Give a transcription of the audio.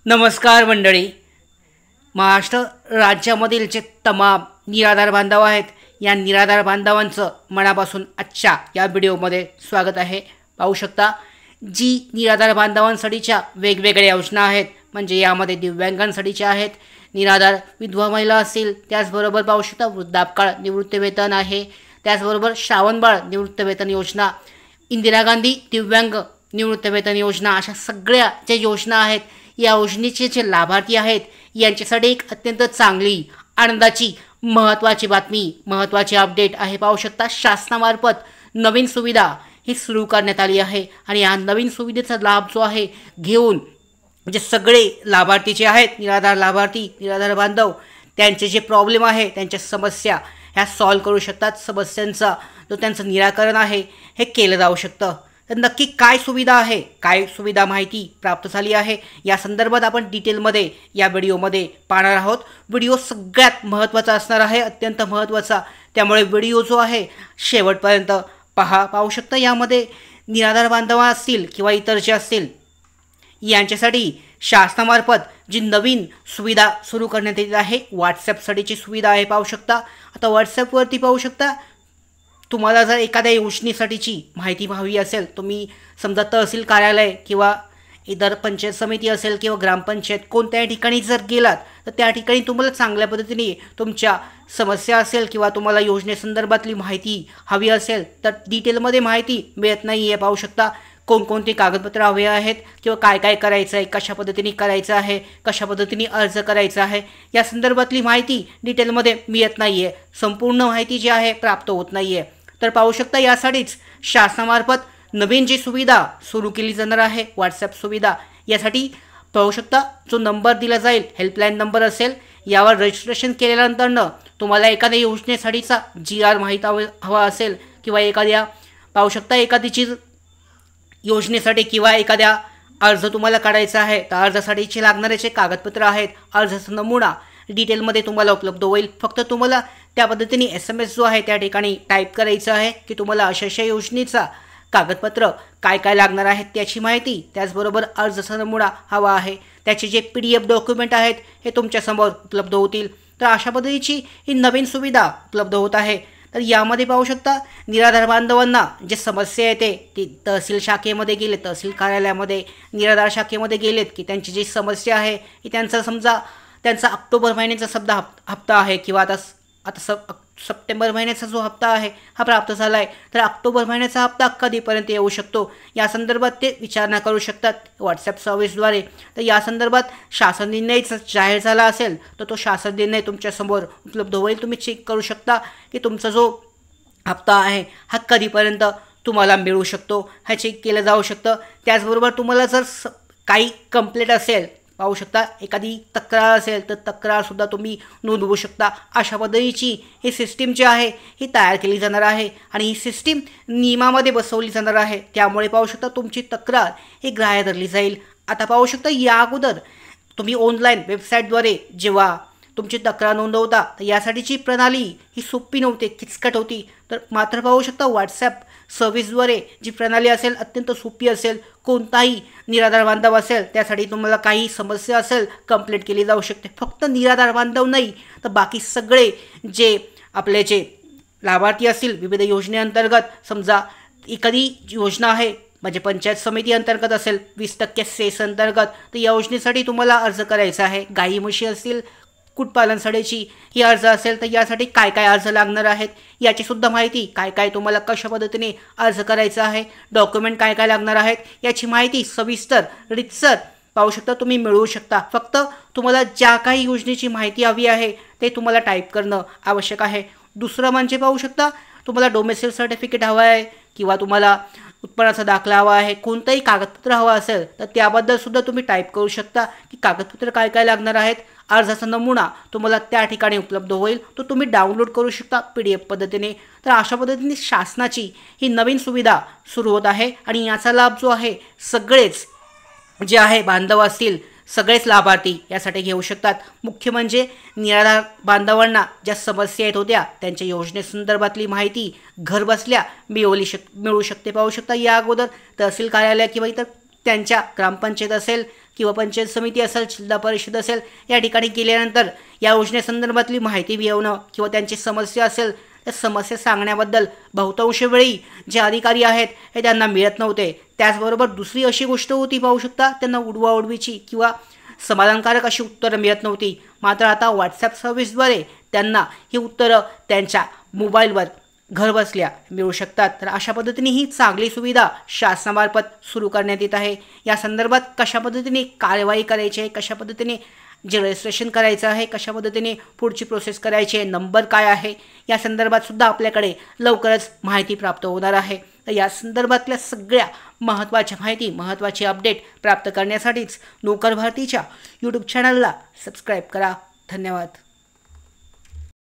नमस्कार मंडळी. महाराष्ट्र राज्यामधील जे तमाम निराधार बांधव आहेत, या निराधार बांधवांचं मनापासून आजच्या या व्हिडिओमध्ये स्वागत आहे. पाहू शकता जी निराधार बांधवांसाठीच्या वेगवेगळ्या योजना आहेत, म्हणजे यामध्ये दिव्यांगांसाठीच्या आहेत, निराधार विधवा महिला असतील, त्याचबरोबर पाहू शकता वृद्धापकाळ निवृत्तीवेतन आहे, त्याचबरोबर श्रावणबाळ निवृत्तीवेतन योजना, इंदिरा गांधी दिव्यांग निवृत्तीवेतन योजना, अशा सगळ्या ज्या योजना आहेत, या योजनेचे जे लाभार्थी आहेत यांच्यासाठी एक अत्यंत चांगली आनंदाची महत्त्वाची बातमी, महत्त्वाची अपडेट आहे. पाहू शकता शासनामार्फत नवीन सुविधा ही सुरू करण्यात आली आहे आणि या नवीन सुविधेचा लाभ जो आहे घेऊन जे सगळे लाभार्थी जे आहेत, निराधार लाभार्थी, निराधार बांधव, त्यांचे जे प्रॉब्लेम आहे, त्यांच्या समस्या ह्या सॉल्व्ह करू शकतात. समस्यांचा जो त्यांचं निराकरण आहे हे केलं जाऊ शकतं. तर नक्की काय सुविधा आहे, काय सुविधा माहिती प्राप्त झाली आहे, या संदर्भात आपण डिटेलमध्ये या व्हिडिओमध्ये पाहणार आहोत. व्हिडिओ सगळ्यात महत्त्वाचा असणार आहे, अत्यंत महत्त्वाचा, त्यामुळे व्हिडिओ जो आहे शेवटपर्यंत पहा. पाहू शकता यामध्ये निराधार बांधव असतील किंवा इतर जे असतील यांच्यासाठी शासनामार्फत जी नवीन सुविधा सुरू करण्यात येत आहे, व्हॉट्सॲपसाठीची सुविधा आहे. पाहू शकता आता व्हॉट्सॲपवरती पाहू शकता तुम्हाला जर एखाद्या योजनेसाठीची माहिती हवी असेल, तुम्ही समजा तहसील कार्यालय किंवा इतर पंचायत समिती असेल किंवा ग्रामपंचायत कोणत्याही ठिकाणी जर गेलात तर त्या ठिकाणी तुम्हाला चांगल्या पद्धतीने तुमच्या समस्या असेल किंवा तुम्हाला योजनेसंदर्भातली माहिती हवी असेल तर डिटेलमध्ये माहिती मिळत नाही आहे. पाहू शकता कोणकोणती कागदपत्र हवे आहेत किंवा काय काय करायचं आहे, कशा पद्धतीने करायचं आहे, कशा पद्धतीने अर्ज करायचा आहे, या संदर्भातली माहिती डिटेलमध्ये मिळत नाही आहे. संपूर्ण माहिती जी आहे प्राप्त होत नाही आहे. तर पाहू शकता यासाठीच शासनामार्फत नवीन जी सुविधा सुरू केली जाणार आहे, व्हॉट्सॲप सुविधा, यासाठी पाहू शकता जो नंबर दिला जाईल, हेल्पलाईन नंबर असेल, यावर रजिस्ट्रेशन केल्यानंतरनं तुम्हाला एखाद्या योजनेसाठीचा GR माहीत हवा असेल किंवा एखाद्या पाहू शकता एखादीची योजनेसाठी किंवा एखाद्या अर्ज तुम्हाला काढायचा आहे तर अर्जासाठीचे लागणारे जे कागदपत्र आहेत, अर्जाचा नमुना डिटेलमध्ये तुम्हाला उपलब्ध होईल. फक्त तुम्हाला त्या पद्धतीने SMS जो आहे त्या ठिकाणी टाईप करायचं आहे की तुम्हाला अशा योजनेचा कागदपत्र काय काय लागणार आहेत त्याची माहिती, त्याचबरोबर अर्जाचा नमुना हवा आहे, त्याचे जे PDF डॉक्युमेंट आहेत हे तुमच्यासमोर उपलब्ध होतील. तर अशा पद्धतीची ही नवीन सुविधा उपलब्ध होत आहे. तर यामध्ये पाहू शकता निराधार बांधवांना जे समस्या येते ती तहसील शाखेमध्ये गेले, तहसील कार्यालयामध्ये निराधार शाखेमध्ये गेलेत की त्यांची जी समस्या आहे की त्यांचा समजा त्यांचा ऑक्टोबर महिन्याचा सुद्धा हप्ता आहे किंवा आता सप्टेंबर महिन्याचा जो हप्ता आहे हा प्राप्त झाला आहे, तर ऑक्टोबर महिन्याचा हप्ता कधीपर्यंत येऊ शकतो या संदर्भात ते विचारणा करू शकतात व्हॉट्सॲप सर्व्हिसद्वारे. तर या संदर्भात शासन निर्णय जाहीर झाला असेल तर तो शासन निर्णय तुमच्यासमोर उपलब्ध होईल. तुम्ही चेक करू शकता की तुमचा जो हप्ता आहे हा कधीपर्यंत तुम्हाला मिळू शकतो, हा चेक केलं जाऊ शकतं. त्याचबरोबर तुम्हाला जर काही कंप्लेंट असेल, पाहू शकता एखादी तक्रार असेल तर तक्रारसुद्धा तुम्ही नोंदवू शकता. अशा पद्धतीची ही सिस्टीम जी आहे ही तयार केली जाणार आहे आणि ही सिस्टीम नियमामध्ये बसवली जाणार आहे. त्यामुळे पाहू शकता तुमची तक्रार ही ग्राह्य धरली जाईल. आता पाहू शकता या अगोदर तुम्ही ऑनलाईन वेबसाईटद्वारे जेव्हा तुमची तक्रार नोंदवता तर यासाठीची प्रणाली ही सोपी नव्हती, किचकट होती. तर मात्र पाहू शकता व्हॉट्सॲप सर्व्हिसद्वारे जी प्रणाली असेल अत्यंत सोपी असेल. कोणताही निराधार बांधव असेल त्यासाठी तुम्हाला काही समस्या असेल कंप्लेंट केली जाऊ शकते. फक्त निराधार बांधव नाही तर बाकी सगळे जे आपले जे लाभार्थी असतील विविध योजनेअंतर्गत, समजा एखादी योजना आहे म्हणजे पंचायत समिती अंतर्गत असेल 20% सेस अंतर्गत, तर या योजनेसाठी तुम्हाला अर्ज करायचा आहे. गाई म्हशी असतील, कुक्कुटपालनासाठीची ही अर्ज असेल तर यासाठी काय काय अर्ज लागणार आहेत याची सुद्धा माहिती, काय काय तुम्हाला कशा पद्धतीने अर्ज करायचा आहे, डॉक्युमेंट काय काय लागणार आहेत याची माहिती सविस्तर रितसर पाहू शकता तुम्ही मिळवू शकता. फक्त तुम्हाला ज्या काही योजनेची माहिती हवी आहे ते तुम्हाला टाईप करणं आवश्यक आहे. दुसरं म्हणजे पाहू शकता तुम्हाला डोमेसिल सर्टिफिकेट हवं आहे किंवा तुम्हाला उत्पन्नाचा दाखला हवा आहे, कोणतंही कागदपत्र हवं असेल तर त्याबद्दल सुद्धा तुम्ही टाईप करू शकता की कागदपत्र काय काय लागणार आहेत. अर्जाचा नमुना तुम्हाला त्या ठिकाणी उपलब्ध होईल, तो तुम्ही डाउनलोड करू शकता PDF पद्धतीने. तर अशा पद्धतीने शासनाची ही नवीन सुविधा सुरू होत आहे आणि याचा लाभ जो आहे सगळेच जे आहे बांधव असतील, सगळेच लाभार्थी यासाठी घेऊ शकतात. मुख्य म्हणजे निराधार बांधवांना ज्या समस्या येत होत्या त्यांच्या योजनेसंदर्भातली माहिती घरबसल्या मिळू शकते. पाहू शकता या अगोदर तहसील कार्यालय किंवा इतर त्यांच्या ग्रामपंचायत असेल किंवा पंचायत समिती असेल, जिल्हा परिषद असेल, या ठिकाणी गेल्यानंतर या योजनेसंदर्भातली माहिती मिळवणं किंवा त्यांची समस्या असेल त्या समस्या सांगण्याबद्दल बहुतांश वेळी जे अधिकारी आहेत हे त्यांना मिळत नव्हते. त्याचबरोबर दुसरी अशी गोष्ट होती, पाहू शकता, त्यांना उडवाउडवीची किंवा समाधानकारक अशी उत्तरं मिळत नव्हती. मात्र आता व्हॉट्सॲप सर्व्हिसद्वारे त्यांना ही उत्तरं त्यांच्या मोबाईलवर घरबसल्या मिळू शकतात. तर अशा पद्धतीने ही चांगली सुविधा शासनामार्फत सुरू करण्यात येत आहे. या संदर्भात कशा पद्धतीने कारवाई करायची आहे, कशा पद्धतीने जे रजिस्ट्रेशन करायचं आहे, कशा पद्धतीने पुढची प्रोसेस करायची आहे, नंबर काय आहे, या संदर्भात सुद्धा आपल्याकडे लवकरच माहिती प्राप्त होणार आहे. तर या संदर्भातल्या सगळ्या महत्त्वाच्या माहिती, महत्त्वाची अपडेट प्राप्त करण्यासाठीच नोकर भारतीच्या यूट्यूब चॅनलला सबस्क्राईब करा. धन्यवाद.